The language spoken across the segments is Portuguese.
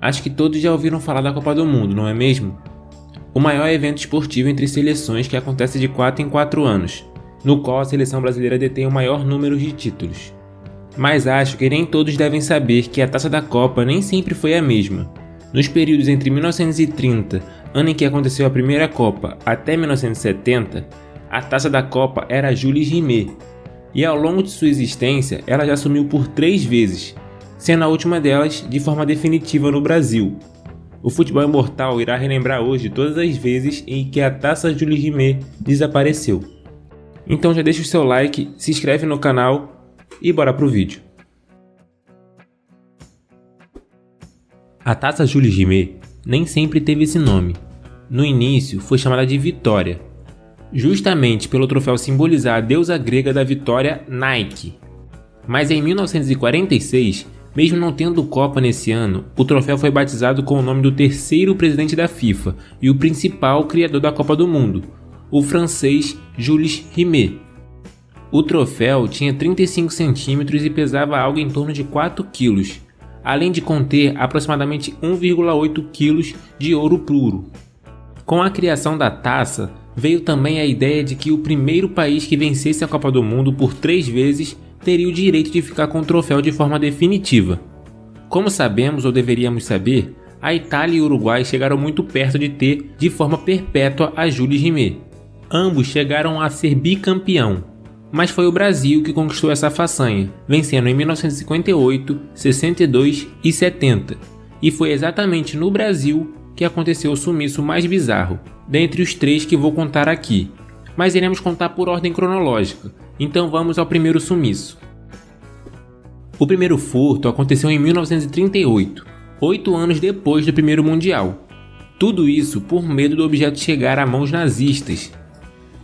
Acho que todos já ouviram falar da Copa do Mundo, não é mesmo? O maior evento esportivo entre seleções que acontece de 4 em 4 anos, no qual a seleção brasileira detém o maior número de títulos. Mas acho que nem todos devem saber que a taça da Copa nem sempre foi a mesma. Nos períodos entre 1930, ano em que aconteceu a primeira Copa, até 1970, a taça da Copa era Jules Rimet, e ao longo de sua existência ela já assumiu por 3 vezes, sendo a última delas de forma definitiva no Brasil. O futebol imortal irá relembrar hoje todas as vezes em que a taça Jules Rimet desapareceu. Então já deixa o seu like, se inscreve no canal e bora pro vídeo. A taça Jules Rimet nem sempre teve esse nome. No início foi chamada de Vitória, justamente pelo troféu simbolizar a deusa grega da vitória Nike. Mas em 1946, mesmo não tendo Copa nesse ano, o troféu foi batizado com o nome do terceiro presidente da FIFA e o principal criador da Copa do Mundo, o francês Jules Rimet. O troféu tinha 35 centímetros e pesava algo em torno de 4 quilos, além de conter aproximadamente 1,8 quilos de ouro puro. Com a criação da taça, veio também a ideia de que o primeiro país que vencesse a Copa do Mundo por 3 vezes teria o direito de ficar com o troféu de forma definitiva. Como sabemos ou deveríamos saber, a Itália e o Uruguai chegaram muito perto de ter de forma perpétua a Jules Rimet. Ambos chegaram a ser bicampeão, mas foi o Brasil que conquistou essa façanha, vencendo em 1958, 62 e 70. E foi exatamente no Brasil que aconteceu o sumiço mais bizarro, dentre os 3 que vou contar aqui, mas iremos contar por ordem cronológica, então vamos ao primeiro sumiço. O primeiro furto aconteceu em 1938, 8 anos depois do primeiro mundial. Tudo isso por medo do objeto chegar a mãos nazistas.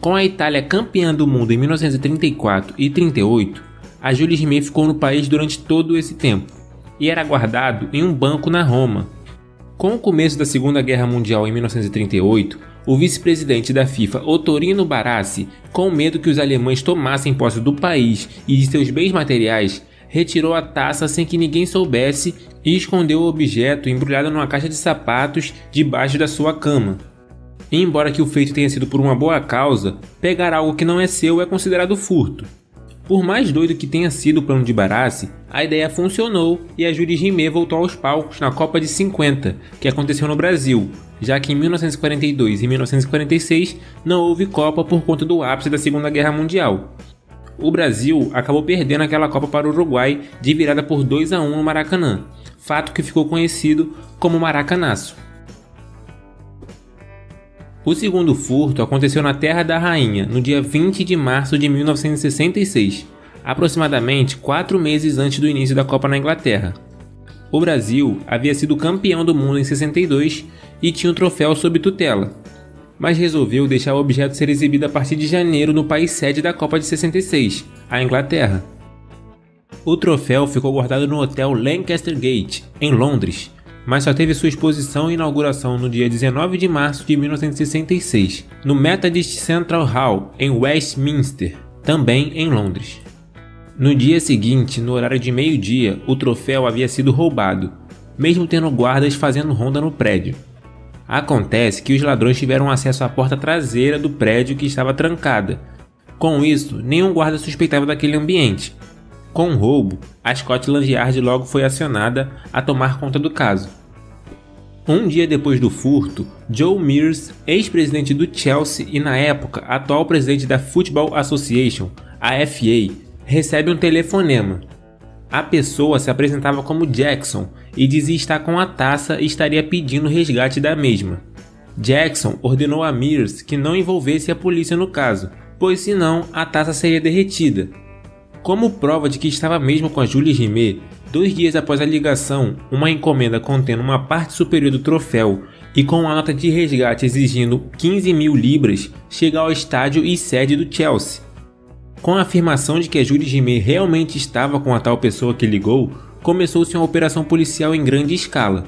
Com a Itália campeã do mundo em 1934 e 38, a Jules Rimet ficou no país durante todo esse tempo, e era guardado em um banco na Roma. Com o começo da Segunda Guerra Mundial em 1938, o vice-presidente da FIFA, Ottorino Barassi, com medo que os alemães tomassem posse do país e de seus bens materiais, retirou a taça sem que ninguém soubesse e escondeu o objeto embrulhado numa caixa de sapatos debaixo da sua cama. E embora que o feito tenha sido por uma boa causa, pegar algo que não é seu é considerado furto. Por mais doido que tenha sido o plano de Barassi, a ideia funcionou e a Jules Rimet voltou aos palcos na Copa de 50, que aconteceu no Brasil, já que em 1942 e 1946 não houve Copa por conta do ápice da Segunda Guerra Mundial. O Brasil acabou perdendo aquela Copa para o Uruguai de virada por 2-1 no Maracanã, fato que ficou conhecido como Maracanaço. O segundo furto aconteceu na Terra da Rainha, no dia 20 de março de 1966, aproximadamente 4 meses antes do início da Copa na Inglaterra. O Brasil havia sido campeão do mundo em 62 e tinha o troféu sob tutela, mas resolveu deixar o objeto ser exibido a partir de janeiro no país sede da Copa de 66, a Inglaterra. O troféu ficou guardado no hotel Lancaster Gate, em Londres, mas só teve sua exposição e inauguração no dia 19 de março de 1966, no Methodist Central Hall, em Westminster, também em Londres. No dia seguinte, no horário de meio-dia, o troféu havia sido roubado, mesmo tendo guardas fazendo ronda no prédio. Acontece que os ladrões tiveram acesso à porta traseira do prédio que estava trancada. Com isso, nenhum guarda suspeitava daquele ambiente. Com o roubo, a Scotland Yard logo foi acionada a tomar conta do caso. Um dia depois do furto, Joe Mears, ex-presidente do Chelsea e na época atual presidente da Football Association, a FA, recebe um telefonema. A pessoa se apresentava como Jackson e dizia estar com a taça e estaria pedindo o resgate da mesma. Jackson ordenou a Mears que não envolvesse a polícia no caso, pois senão a taça seria derretida. Como prova de que estava mesmo com a Jules Rimet, 2 dias após a ligação, uma encomenda contendo uma parte superior do troféu e com uma nota de resgate exigindo 15.000 libras chega ao estádio e sede do Chelsea. Com a afirmação de que a Jules Rimet realmente estava com a tal pessoa que ligou, começou-se uma operação policial em grande escala.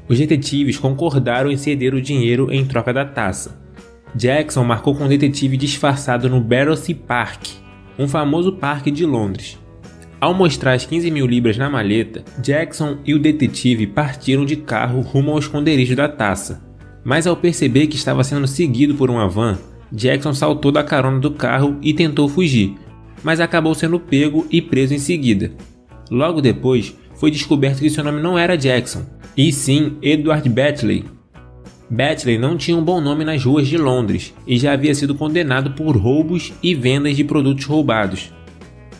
Os detetives concordaram em ceder o dinheiro em troca da taça. Jackson marcou com um detetive disfarçado no Battersea Park, um famoso parque de Londres. Ao mostrar as 15 mil libras na maleta, Jackson e o detetive partiram de carro rumo ao esconderijo da taça. Mas ao perceber que estava sendo seguido por uma van, Jackson saltou da carona do carro e tentou fugir, mas acabou sendo pego e preso em seguida. Logo depois, foi descoberto que seu nome não era Jackson, e sim Edward Batley. Batley não tinha um bom nome nas ruas de Londres e já havia sido condenado por roubos e vendas de produtos roubados.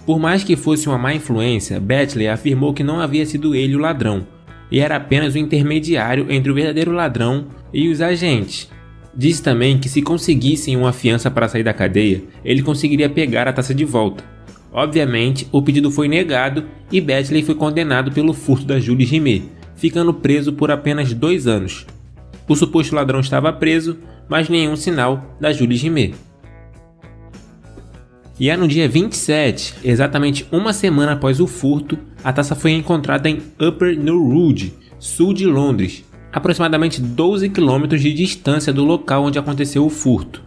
Por mais que fosse uma má influência, Batley afirmou que não havia sido ele o ladrão, e era apenas o intermediário entre o verdadeiro ladrão e os agentes. Disse também que se conseguissem uma fiança para sair da cadeia, ele conseguiria pegar a taça de volta. Obviamente, o pedido foi negado e Batley foi condenado pelo furto da Julie Rimet, ficando preso por apenas 2 anos. O suposto ladrão estava preso, mas nenhum sinal da Julie Rimet. E é no dia 27, exatamente uma semana após o furto, a taça foi encontrada em Upper New Road, sul de Londres, aproximadamente 12 km de distância do local onde aconteceu o furto.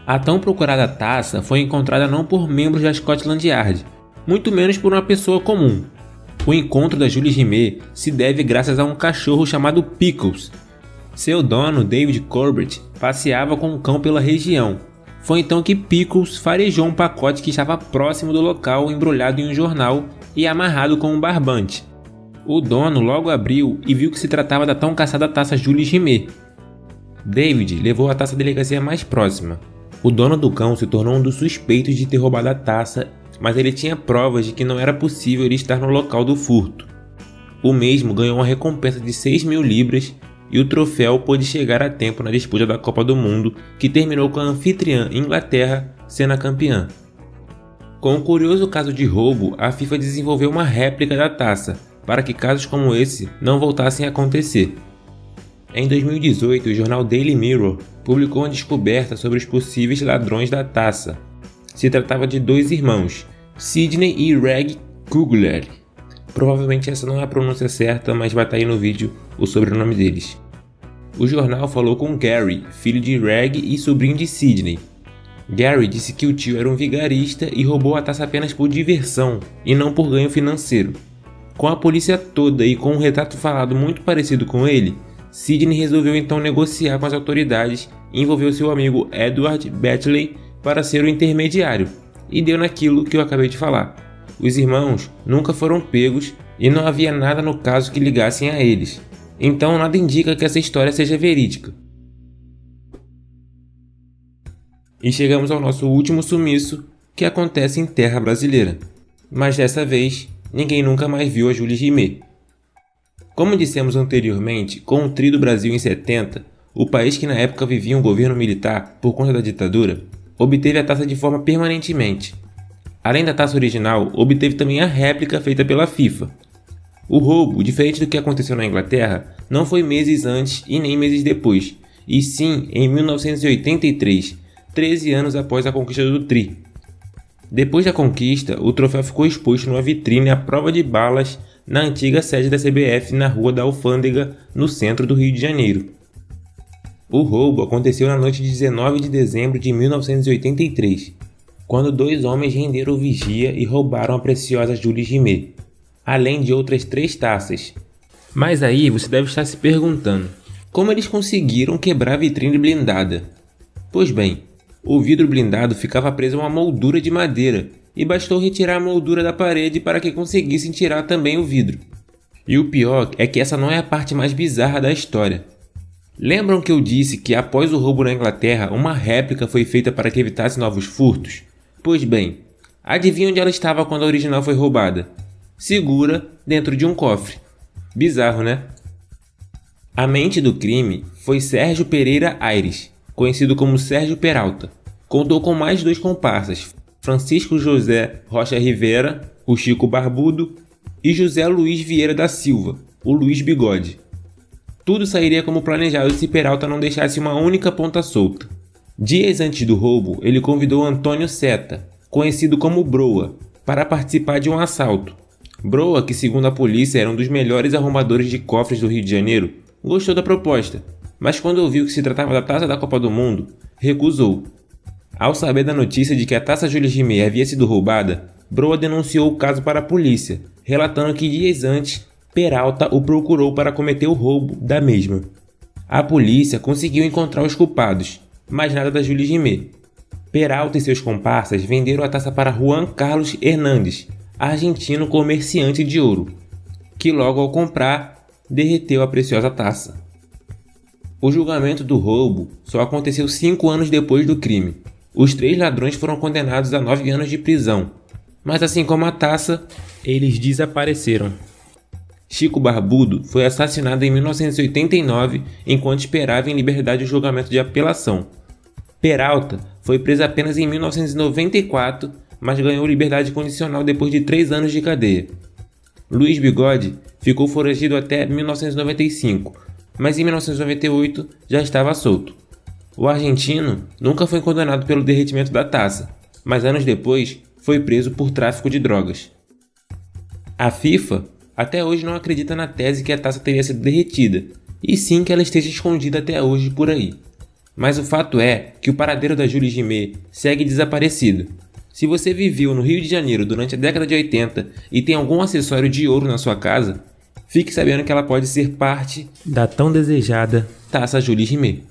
A tão procurada taça foi encontrada não por membros da Scotland Yard, muito menos por uma pessoa comum. O encontro da Julie Rimet se deve graças a um cachorro chamado Pickles. Seu dono, David Corbett, passeava com um cão pela região. Foi então que Pickles farejou um pacote que estava próximo do local embrulhado em um jornal e amarrado com um barbante. O dono logo abriu e viu que se tratava da tão caçada taça Julie Rimet. David levou a taça à delegacia mais próxima. O dono do cão se tornou um dos suspeitos de ter roubado a taça, mas ele tinha provas de que não era possível ele estar no local do furto. O mesmo ganhou uma recompensa de 6 mil libras e o troféu pôde chegar a tempo na disputa da Copa do Mundo, que terminou com a anfitriã Inglaterra sendo a campeã. Com o curioso caso de roubo, a FIFA desenvolveu uma réplica da taça, para que casos como esse não voltassem a acontecer. Em 2018, o jornal Daily Mirror publicou uma descoberta sobre os possíveis ladrões da taça. Se tratava de 2 irmãos, Sidney e Reg Kugler. Provavelmente essa não é a pronúncia certa, mas vai estar aí no vídeo o sobrenome deles. O jornal falou com Gary, filho de Reg e sobrinho de Sidney. Gary disse que o tio era um vigarista e roubou a taça apenas por diversão e não por ganho financeiro. Com a polícia toda e com um retrato falado muito parecido com ele, Sidney resolveu então negociar com as autoridades e envolveu seu amigo Edward Batley para ser o intermediário, e deu naquilo que eu acabei de falar. Os irmãos nunca foram pegos e não havia nada no caso que ligassem a eles, então nada indica que essa história seja verídica. E chegamos ao nosso último sumiço, que acontece em terra brasileira. Mas dessa vez, ninguém nunca mais viu a Julie Rimet. Como dissemos anteriormente, com o Tri do Brasil em 70, o país que na época vivia um governo militar por conta da ditadura, obteve a taça de forma permanentemente. Além da taça original, obteve também a réplica feita pela FIFA. O roubo, diferente do que aconteceu na Inglaterra, não foi meses antes e nem meses depois, e sim em 1983, 13 anos após a conquista do Tri. Depois da conquista, o troféu ficou exposto numa vitrine à prova de balas na antiga sede da CBF na Rua da Alfândega, no centro do Rio de Janeiro. O roubo aconteceu na noite de 19 de dezembro de 1983, quando 2 homens renderam vigia e roubaram a preciosa Julie Rimet, além de outras 3 taças. Mas aí você deve estar se perguntando, como eles conseguiram quebrar a vitrine blindada? Pois bem, o vidro blindado ficava preso a uma moldura de madeira, e bastou retirar a moldura da parede para que conseguissem tirar também o vidro. E o pior é que essa não é a parte mais bizarra da história. Lembram que eu disse que após o roubo na Inglaterra, uma réplica foi feita para que evitasse novos furtos? Pois bem, adivinha onde ela estava quando a original foi roubada? Segura dentro de um cofre. Bizarro, né? A mente do crime foi Sérgio Pereira Aires, conhecido como Sérgio Peralta. Contou com mais 2 comparsas, Francisco José Rocha Rivera, o Chico Barbudo, e José Luiz Vieira da Silva, o Luiz Bigode. Tudo sairia como planejado se Peralta não deixasse uma única ponta solta. Dias antes do roubo, ele convidou Antônio Seta, conhecido como Broa, para participar de um assalto. Broa, que segundo a polícia era um dos melhores arrombadores de cofres do Rio de Janeiro, gostou da proposta, mas quando ouviu que se tratava da taça da Copa do Mundo, recusou. Ao saber da notícia de que a taça Julie Rimet havia sido roubada, Broa denunciou o caso para a polícia, relatando que dias antes, Peralta o procurou para cometer o roubo da mesma. A polícia conseguiu encontrar os culpados, mas nada da Julie Rimet. Peralta e seus comparsas venderam a taça para Juan Carlos Hernández, argentino comerciante de ouro, que logo ao comprar, derreteu a preciosa taça. O julgamento do roubo só aconteceu 5 anos depois do crime. Os 3 ladrões foram condenados a 9 anos de prisão, mas assim como a taça, eles desapareceram. Chico Barbudo foi assassinado em 1989 enquanto esperava em liberdade o julgamento de apelação. Peralta foi preso apenas em 1994, mas ganhou liberdade condicional depois de 3 anos de cadeia. Luiz Bigode ficou foragido até 1995, mas em 1998 já estava solto. O argentino nunca foi condenado pelo derretimento da taça, mas anos depois foi preso por tráfico de drogas. A FIFA até hoje não acredita na tese que a taça teria sido derretida, e sim que ela esteja escondida até hoje por aí. Mas o fato é que o paradeiro da Julie Rimet segue desaparecido. Se você viveu no Rio de Janeiro durante a década de 80 e tem algum acessório de ouro na sua casa, fique sabendo que ela pode ser parte da tão desejada Taça Julie Rimet.